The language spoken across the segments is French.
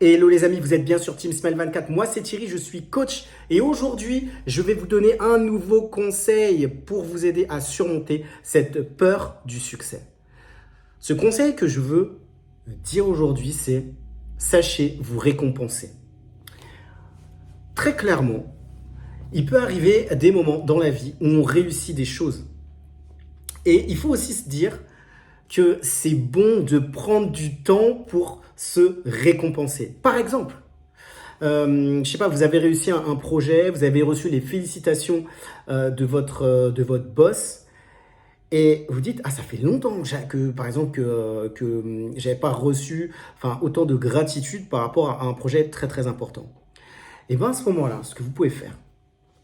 Hello les amis, vous êtes bien sur Team Smile 24. Moi c'est Thierry, je suis coach et aujourd'hui je vais vous donner un nouveau conseil pour vous aider à surmonter cette peur du succès. Ce conseil que je veux dire aujourd'hui, c'est sachez vous récompenser. Très clairement, il peut arriver des moments dans la vie où on réussit des choses. Et il faut aussi se dire que c'est bon de prendre du temps pour se récompenser. Par exemple, je sais pas, vous avez réussi un projet, vous avez reçu les félicitations de votre boss et vous dites, ah ça fait longtemps que par exemple que j'avais pas reçu autant de gratitude par rapport à un projet très très important. Et bien à ce moment-là, ce que vous pouvez faire,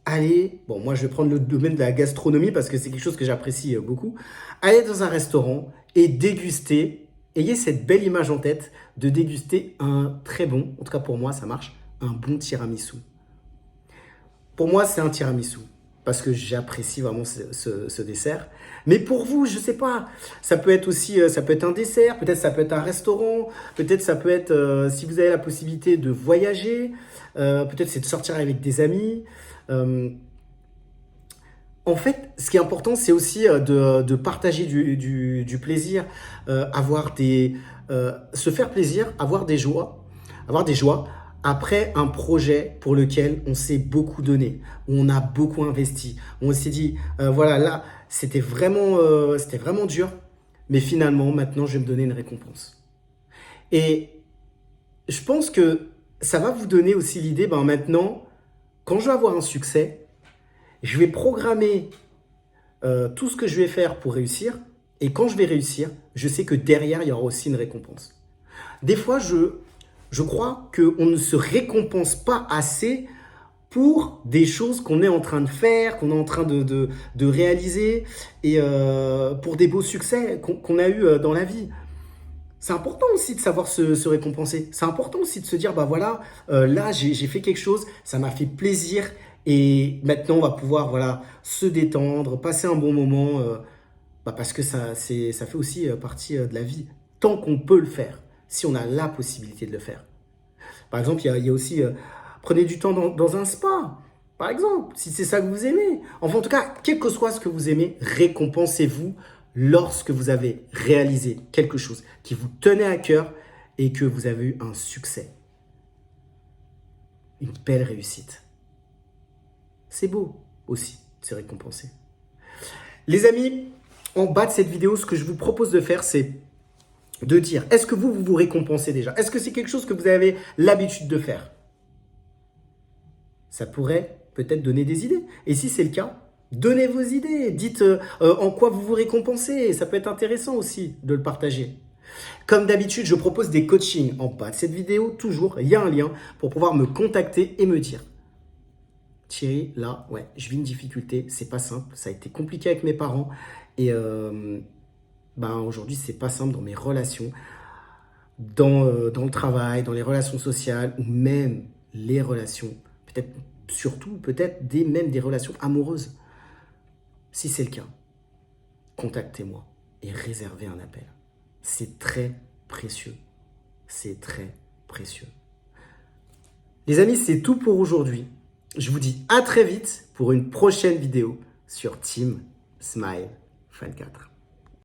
allez, bon moi je vais prendre le domaine de la gastronomie parce que c'est quelque chose que j'apprécie beaucoup, allez dans un restaurant et déguster, ayez cette belle image en tête de déguster un très bon, en tout cas pour moi ça marche, un bon tiramisu. Pour moi c'est un tiramisu parce que j'apprécie vraiment ce dessert. Mais pour vous, je sais pas, ça peut être aussi, ça peut être un dessert, peut-être ça peut être un restaurant, peut-être ça peut être, si vous avez la possibilité de voyager, peut-être c'est de sortir avec des amis. En fait, ce qui est important, c'est aussi de partager du plaisir, se faire plaisir, avoir des joies après un projet pour lequel on s'est beaucoup donné, où on a beaucoup investi, où on s'est dit, voilà, là, c'était vraiment dur, mais finalement, maintenant, je vais me donner une récompense. Et je pense que ça va vous donner aussi l'idée, ben maintenant, quand je vais avoir un succès, je vais programmer tout ce que je vais faire pour réussir. Et quand je vais réussir, je sais que derrière, il y aura aussi une récompense. Des fois, je crois qu'on ne se récompense pas assez pour des choses qu'on est en train de faire, qu'on est en train de réaliser, et pour des beaux succès qu'on a eus dans la vie. C'est important aussi de savoir se récompenser. C'est important aussi de se dire, bah voilà, là j'ai fait quelque chose, ça m'a fait plaisir et maintenant on va pouvoir voilà se détendre, passer un bon moment, parce que ça fait aussi partie de la vie. Tant qu'on peut le faire, si on a la possibilité de le faire. Par exemple, il y a aussi, prenez du temps dans un spa. Par exemple, si c'est ça que vous aimez. Enfin, en tout cas, quel que soit ce que vous aimez, récompensez-vous lorsque vous avez réalisé quelque chose qui vous tenait à cœur et que vous avez eu un succès. Une belle réussite. C'est beau aussi de se récompenser. Les amis, en bas de cette vidéo, ce que je vous propose de faire, c'est de dire, est-ce que vous vous récompensez déjà? Est-ce que c'est quelque chose que vous avez l'habitude de faire? Ça pourrait peut-être donner des idées. Et si c'est le cas, donnez vos idées. Dites en quoi vous vous récompensez. Ça peut être intéressant aussi de le partager. Comme d'habitude, je propose des coachings en bas de cette vidéo. Toujours, il y a un lien pour pouvoir me contacter et me dire Thierry, là, ouais, je vis une difficulté. C'est pas simple. Ça a été compliqué avec mes parents. Et aujourd'hui, c'est pas simple dans mes relations, dans le travail, dans les relations sociales ou même les relations, peut-être surtout, même des relations amoureuses. Si c'est le cas, contactez-moi et réservez un appel. C'est très précieux. C'est très précieux. Les amis, c'est tout pour aujourd'hui. Je vous dis à très vite pour une prochaine vidéo sur Team Smile 24.